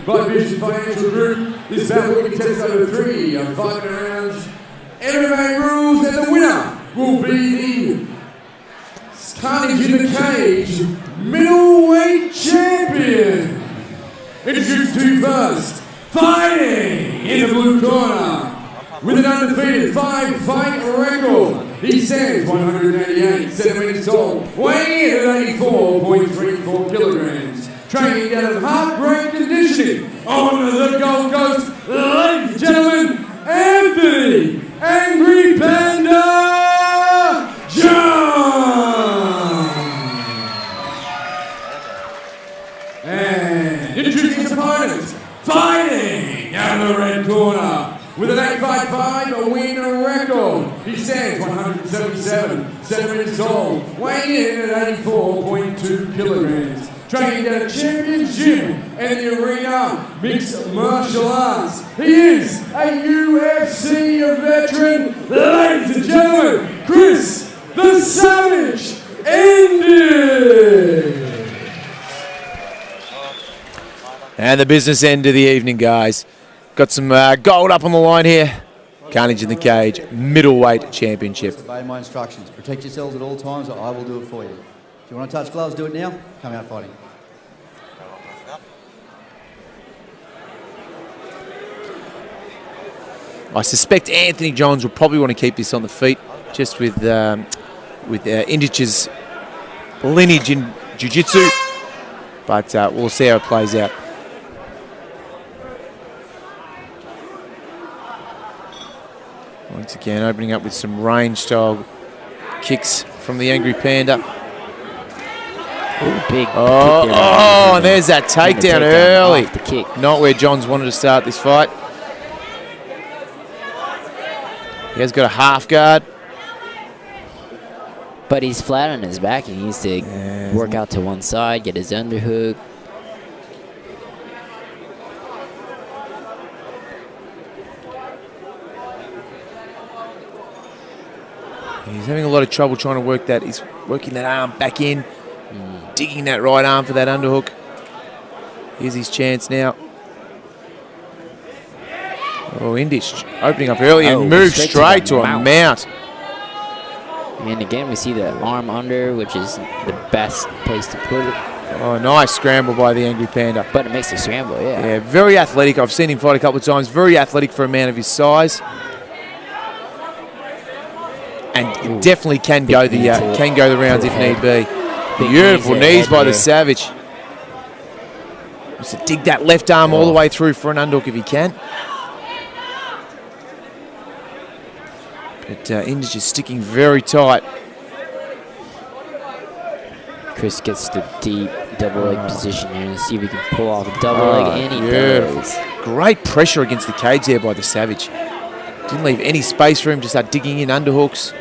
by Vision Financial Group. This battle will be tested over 3 5 rounds. MMA rules, and the winner will be the Carnage in the Cage Middleweight Champion. Introduced to first, fighting in the blue corner with an undefeated 5-fight record. He stands 188 centimeters tall, weighing in at 84.34 kilograms. Training down at Heartbreak Conditioning on the Gold Coast. Ladies and gentlemen, Anthony Angry Panda John. And introducing his opponent, fighting out of the red corner with an 8-5-5 win record. He stands 177 centimeters tall, weighing in at 84.2 kilograms. Training down at Champions Gym and the Arena Mixed Martial Arts. He is a UFC veteran. Ladies and gentlemen, Chris the Savage Indich. And the business end of the evening, guys. Got some gold up on the line here. Carnage in the Cage Middleweight Championship. Obey my instructions. Protect yourselves at all times, or I will do it for you. If you want to touch gloves, do it now. Come out fighting. I suspect Anthony Johns will probably want to keep this on the feet, just with Indich's lineage in jiu-jitsu. But we'll see how it plays out. Once again, opening up with some range-style kicks from the Angry Panda. Ooh, big oh, and there's that takedown early. The kick. Not where Johns wanted to start this fight. He has got a half guard. But he's flat on his back. He needs to work out to one side, get his underhook. He's having a lot of trouble trying to work that. He's working that arm back in, digging that right arm for that underhook. Here's his chance now. Oh, Indich opening up early and moves straight to a mount. And again, we see the arm under, which is the best place to put it. Oh, nice scramble by the Angry Panda. But it makes a scramble, yeah. Yeah, very athletic. I've seen him fight a couple of times. Very athletic for a man of his size. And definitely can go the rounds if need be. Beautiful knees by the Savage. Wants to dig that left arm all the way through for an underhook if he can. But Indich is sticking very tight. Chris gets the deep double leg position here and see if he can pull off a double leg, and he does. Great pressure against the cage there by the Savage. Didn't leave any space for him to start digging in underhooks.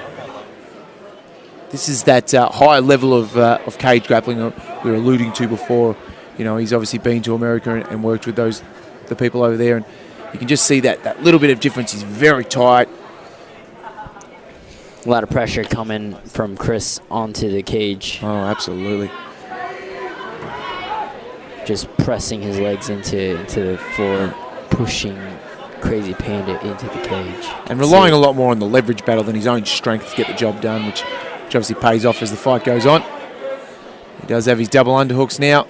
This is that high level of cage grappling we were alluding to before. You know, he's obviously been to America and worked with the people over there, and you can just see that little bit of difference. He's very tight. A lot of pressure coming from Chris onto the cage. Oh, absolutely. Just pressing his legs into the floor, pushing Crazy Panda into the cage. And relying a lot more on the leverage battle than his own strength to get the job done, which obviously pays off as the fight goes on. He does have his double underhooks now.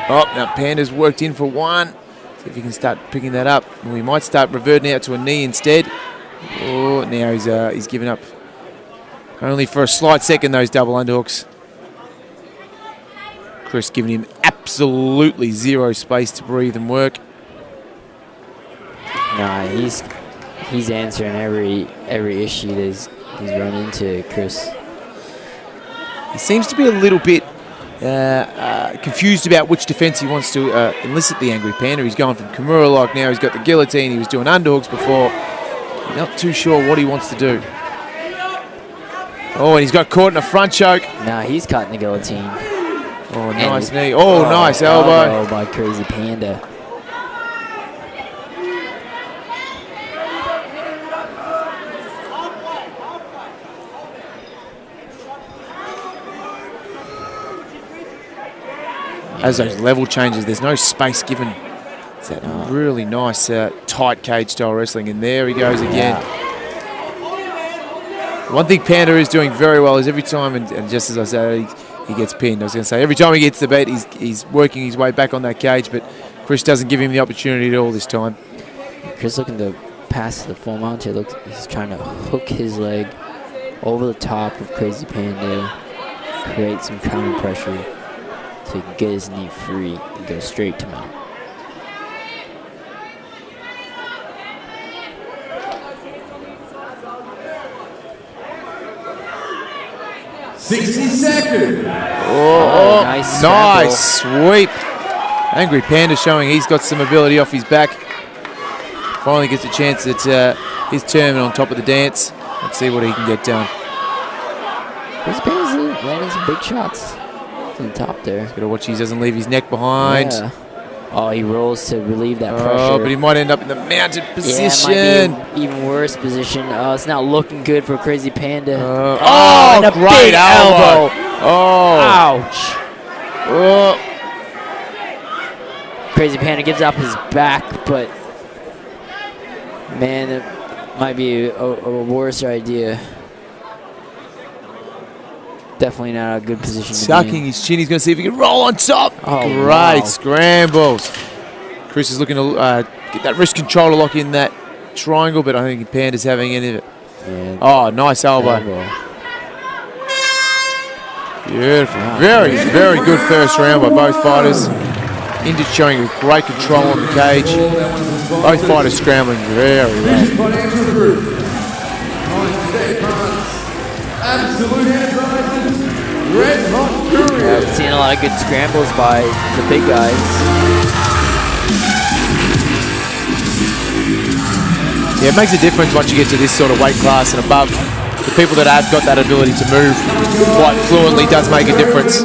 Oh, now Panda's worked in for one. See if he can start picking that up. Well, he might start reverting out to a knee instead. Oh, now he's given up. Only for a slight second, those double underhooks. Chris giving him absolutely zero space to breathe and work. Nah, he's answering every issue that he's run into, Chris. He seems to be a little bit confused about which defense he wants to enlist the Angry Panda. He's going from Kimura lock now. He's got the guillotine. He was doing underhooks before. He's not too sure what he wants to do. Oh, and he's got caught in a front choke. Nah, he's caught in the guillotine. Oh, nice knee. Oh, nice elbow. Elbow by Crazy Panda. as those level changes, the's no space given. It's that really nice, tight cage style wrestling. And there he goes again. One thing Panda is doing very well is every time, and just as I said, he gets pinned. I was going to say, every time he gets the beat, he's working his way back on that cage, but Chris doesn't give him the opportunity at all this time. Chris looking to pass the full mount here. He's trying to hook his leg over the top of Crazy Panda, create some counter pressure so he can get his knee free and go straight to mount. $60 seconds. Oh, nice sweep. Angry Panda showing he's got some ability off his back. Finally gets a chance at his turn on top of the dance. Let's see what he can get done. Crazy Panda's landing some big shots from the top there. Got to watch he doesn't leave his neck behind. Yeah. Oh, he rolls to relieve that pressure. Oh, but he might end up in the mounted position. Yeah, it might be an even worse position. Oh, it's not looking good for Crazy Panda. And a great big elbow. Oh. Ouch. Oh. Crazy Panda gives up his back, but man, it might be a worse idea. Definitely not a good position to be in. Sucking his chin. He's going to see if he can roll on top. Oh, great wow. scrambles. Chris is looking to get that wrist control to lock in that triangle, but I think Panda's having any of it. Yeah. Oh, nice elbow. Beautiful. Wow. Very, very good first round by both fighters. Indich showing great control on the cage. Both fighters scrambling very well. Absolute advantage. Red Hot Courier. We've seen a lot of good scrambles by the big guys. Yeah, it makes a difference once you get to this sort of weight class and above. The people that have got that ability to move quite fluently does make a difference.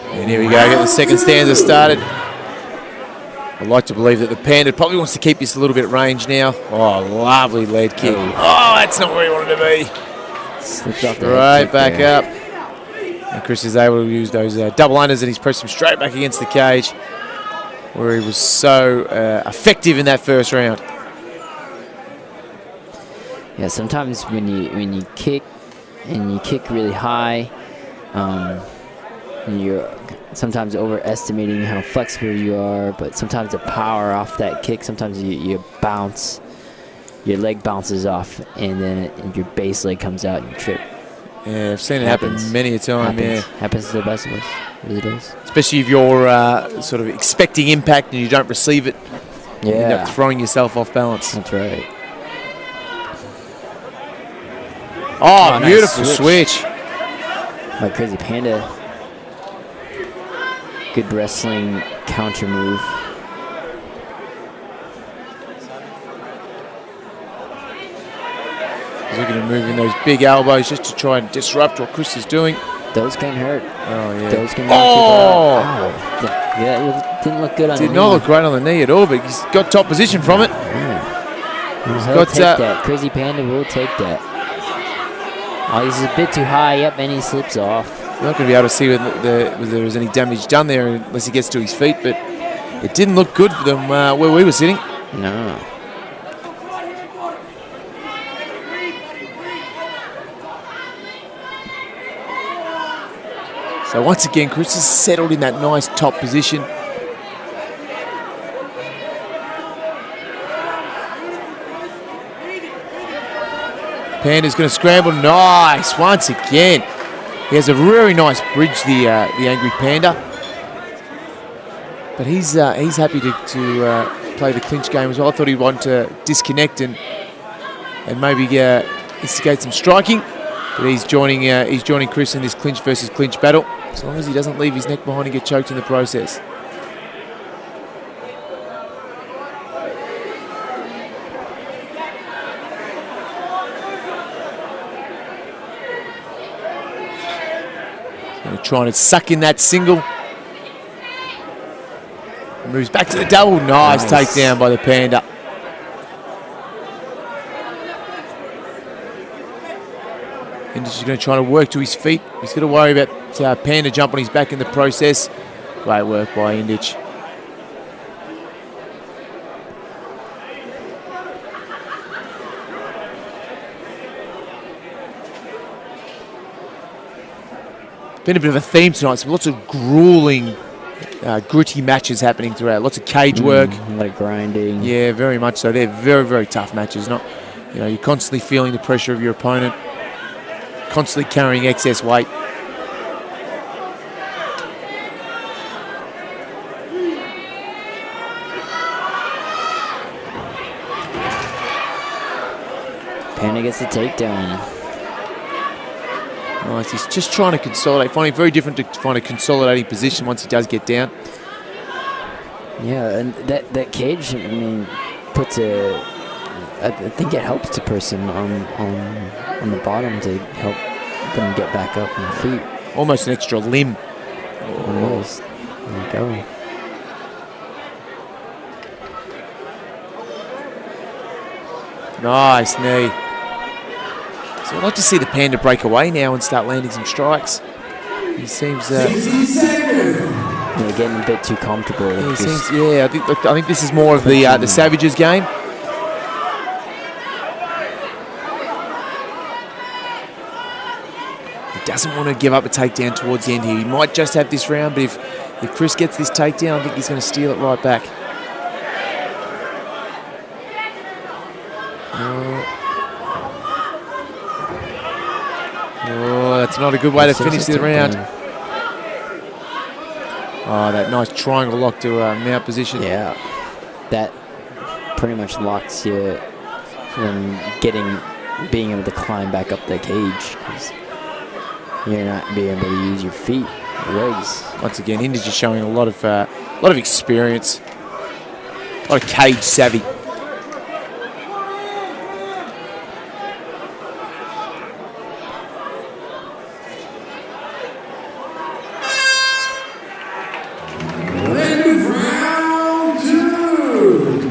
And here we go, get the second stanza started. I'd like to believe that the Panda probably wants to keep this a little bit at range now. Oh, lovely lead kick. Oh, that's not where he wanted to be. Slipped off the Right back there. Up. And Chris is able to use those double unders and he's pressed him straight back against the cage where he was so effective in that first round. Yeah, sometimes when you kick and you kick really high, you're sometimes overestimating how flexible you are, but sometimes the power off that kick, sometimes you bounce, your leg bounces off, and then your base leg comes out and you trip. Yeah, I've seen it happen many a time, Happens to the best of us, it really does. Especially if you're sort of expecting impact and you don't receive it, you end up throwing yourself off balance. That's right. Oh, nice beautiful switch. My Crazy Panda. Good wrestling counter move. He's looking at moving those big elbows just to try and disrupt what Chris is doing. Those can hurt. Oh, yeah. Those can knock people out. Yeah, it didn't look good on the knee. Did not look great on the knee at all, but he's got top position from it. He'll take that. Crazy Panda will take that. Oh, he's a bit too high up and he slips off. You're not going to be able to see whether there was any damage done there unless he gets to his feet, but it didn't look good for them where we were sitting. No. So once again, Chris is settled in that nice top position. Panda's going to scramble. Nice once again. He has a very nice bridge, the Angry Panda. But he's happy to play the clinch game as well. I thought he'd want to disconnect and maybe instigate some striking. But he's joining Chris in this clinch versus clinch battle. As long as he doesn't leave his neck behind and get choked in the process. Trying to suck in that single. Moves back to the double. Nice takedown by the Panda. Indich is going to try to work to his feet. He's going to worry about Panda jump on his back in the process. Great work by Indich. Been a bit of a theme tonight, so lots of grueling, gritty matches happening throughout. Lots of cage work. A lot of grinding. Yeah, very much so. They're very, very tough matches. You're constantly feeling the pressure of your opponent, constantly carrying excess weight. Panda gets the takedown. Nice. He's just trying to consolidate. Finding it very different to find a consolidating position once he does get down. Yeah, and that cage, I mean, puts I think it helps the person on the bottom to help them get back up on their feet. Almost an extra limb. Almost. There you go. Nice knee. So I'd like to see the Panda break away now and start landing some strikes. He seems... They're getting a bit too comfortable. I think this is more of the Savage's game. He doesn't want to give up a takedown towards the end here. He might just have this round, but if Chris gets this takedown, I think he's going to steal it right back. That's not a good way to finish the round. Oh, that nice triangle lock to mount position. Yeah, that pretty much locks you from being able to climb back up the cage. You're not being able to use your feet, your legs. Once again, Indich is showing a lot of experience, a lot of cage savvy.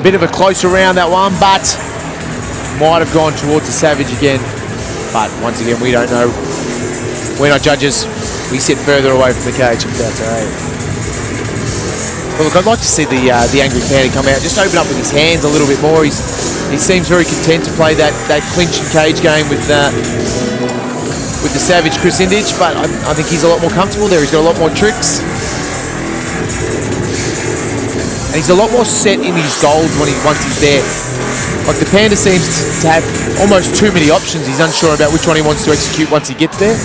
Bit of a closer round, that one, but might have gone towards the Savage again. But once again, we don't know. We're not judges. We sit further away from the cage. That's all right. Well, look, I'd like to see the Angry Panda come out, just open up with his hands a little bit more. He seems very content to play that clinch and cage game with the Savage Chris Indich, but I think he's a lot more comfortable there. He's got a lot more tricks. And he's a lot more set in his goals once he's there. Like the Panda seems to have almost too many options. He's unsure about which one he wants to execute once he gets there.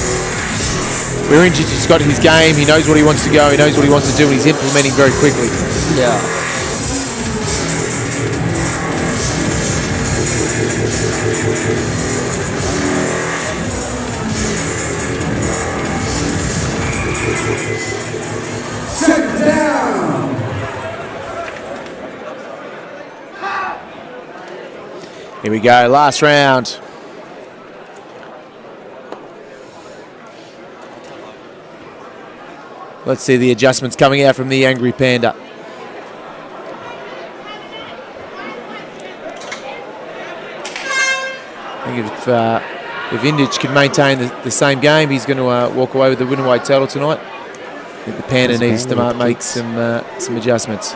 Where Indich has got his game, he knows what he wants to go, he knows what he wants to do, and he's implementing very quickly. Yeah. Set down. Here we go, last round. Let's see the adjustments coming out from the Angry Panda. I think if Indich can maintain the same game, he's going to walk away with the Middleweight title tonight. I think the Panda needs to make some adjustments.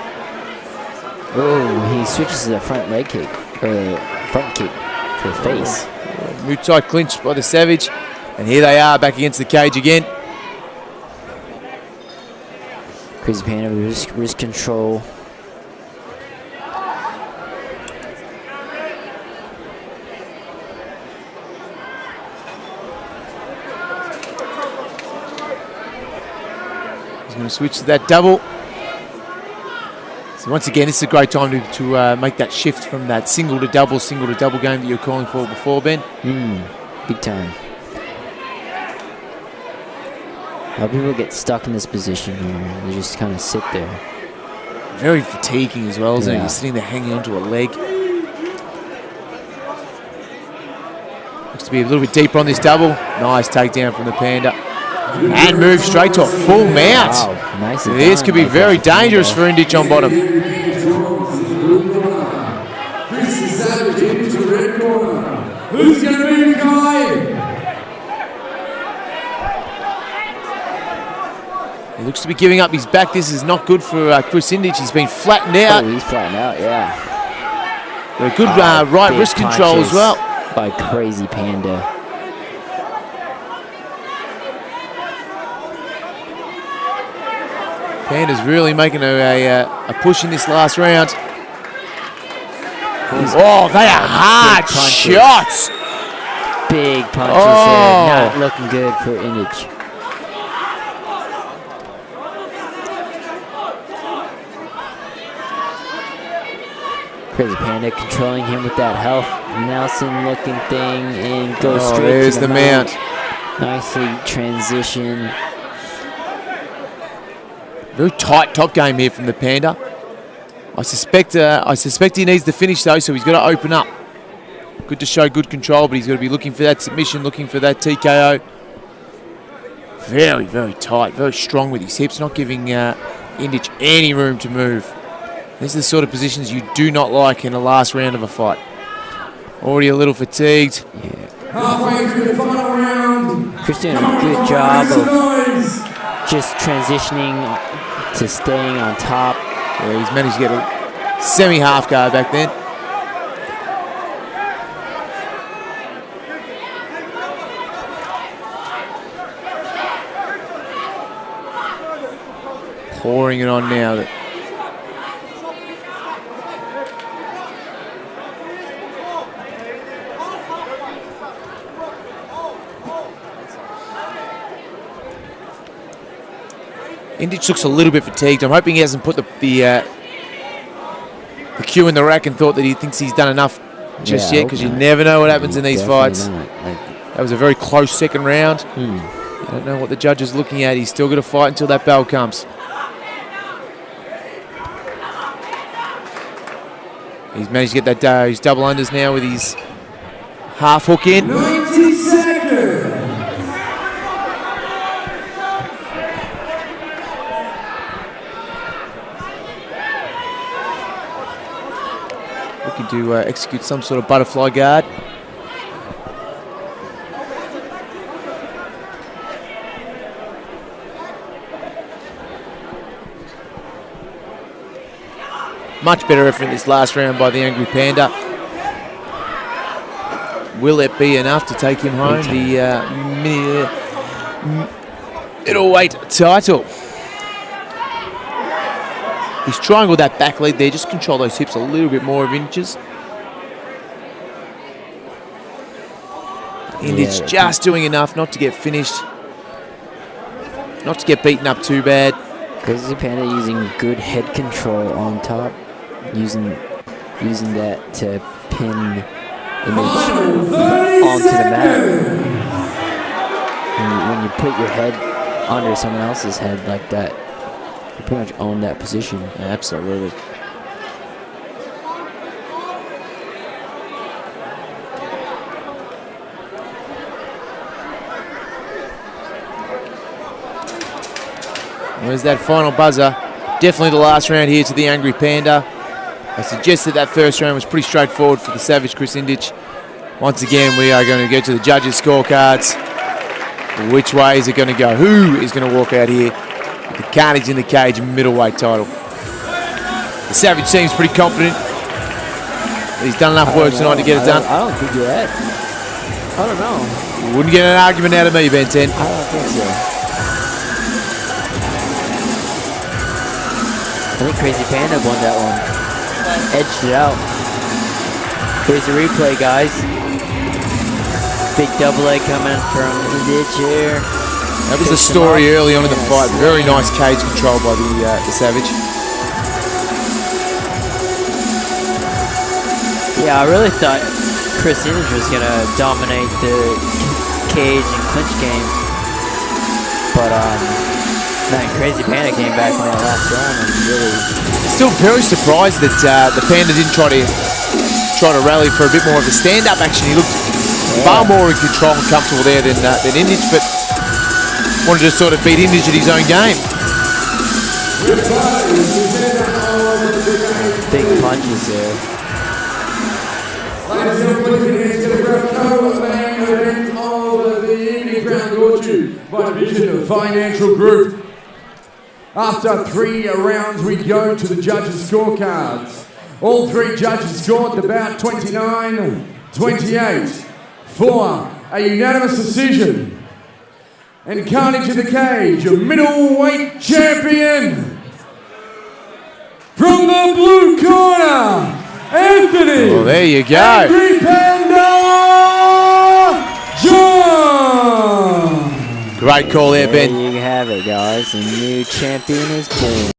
Oh, he switches to the front leg kick, or front kick to the face. Muay Thai clinch by the Savage, and here they are back against the cage again. Crazy Panda, wrist control. He's going to switch to that double. So once again, this is a great time to make that shift from that single to double game that you were calling for before, Ben. Big time. A lot of people get stuck in this position here. They just kind of sit there. Very fatiguing as well, isn't it? You're sitting there hanging onto a leg. Looks to be a little bit deeper on this double. Nice takedown from the Panda. And move straight to a full mount. Wow, nice. This could be very dangerous for Indich on bottom. Who's going to be the guy? He looks to be giving up his back. This is not good for Chris Indich. He's been flattened out. Oh, he's flattened out, yeah. A good right wrist control as well. By Crazy Panda. Panda's really making a push in this last round. Oh, they are hard shots. Big punches there. Not looking good for Indich. Crazy Panda controlling him with that health Nelson looking thing and goes straight there's to the mount. Nicely transition. Very tight top game here from the Panda. I suspect he needs the finish though, so he's got to open up. Good to show good control, but he's got to be looking for that submission, looking for that TKO. Very, very tight, very strong with his hips, not giving Indich any room to move. These are the sort of positions you do not like in the last round of a fight. Already a little fatigued. Yeah. Halfway through the final round. Chris doing a good job of just transitioning to staying on top. Yeah, he's managed to get a semi-half guard back then. Pouring it on now. Indich looks a little bit fatigued. I'm hoping he hasn't put the cue in the rack and thought that he thinks he's done enough just yet, because you never know what happens in these fights. That was a very close second round. I don't know what the judge is looking at. He's still got to fight until that bell comes. He's managed to get that his double unders now with his half hook in. 90 seconds. Looking to execute some sort of butterfly guard. Much better effort in this last round by the Angry Panda. Will it be enough to take him home the middleweight title? He's triangled that back leg there, just control those hips a little bit more of Indich. Indich just doing enough not to get finished, not to get beaten up too bad. Crazy Panda using good head control on top, using that to pin Indich onto the mat. When you put your head under someone else's head like that, you pretty much own that position. Yeah, absolutely. Where's that final buzzer? Definitely the last round here to the Angry Panda. I suggested that first round was pretty straightforward for the Savage Chris Indich. Once again, we are going to get to the judges' scorecards. Which way is it going to go? Who is going to walk out here with the Carnage in the Cage middleweight title? The Savage seems pretty confident. He's done enough work tonight to get it done. I don't think yet. I don't know. You wouldn't get an argument out of me, Ben 10. I don't think so. I think Crazy Panda won that one. Edged it out. Here's the replay, guys. Big double leg coming from Indich here. That was the story early on in the fight. Very nice cage control by the Savage. Yeah, I really thought Chris Indich was going to dominate the cage and clinch game. But, man, Crazy Panda came back in that last round and really... Still very surprised that the Panda didn't try to rally for a bit more of a stand-up action. He looked far more in control and comfortable there than Indich, but wanted to sort of beat Indich at his own game. Big punches there. Ladies and gentlemen, let's get a co-main event of the evening, crowned brought to you by Division of Financial Group. After 3 rounds, we go to the judges' scorecards. All 3 judges scored about 29-28 for a unanimous decision. And Carnage in the cage, a middleweight champion from the blue corner, Anthony. Well, there you go. Angry Panda John. Great call there, Ben. There you have it, guys. A new champion is born.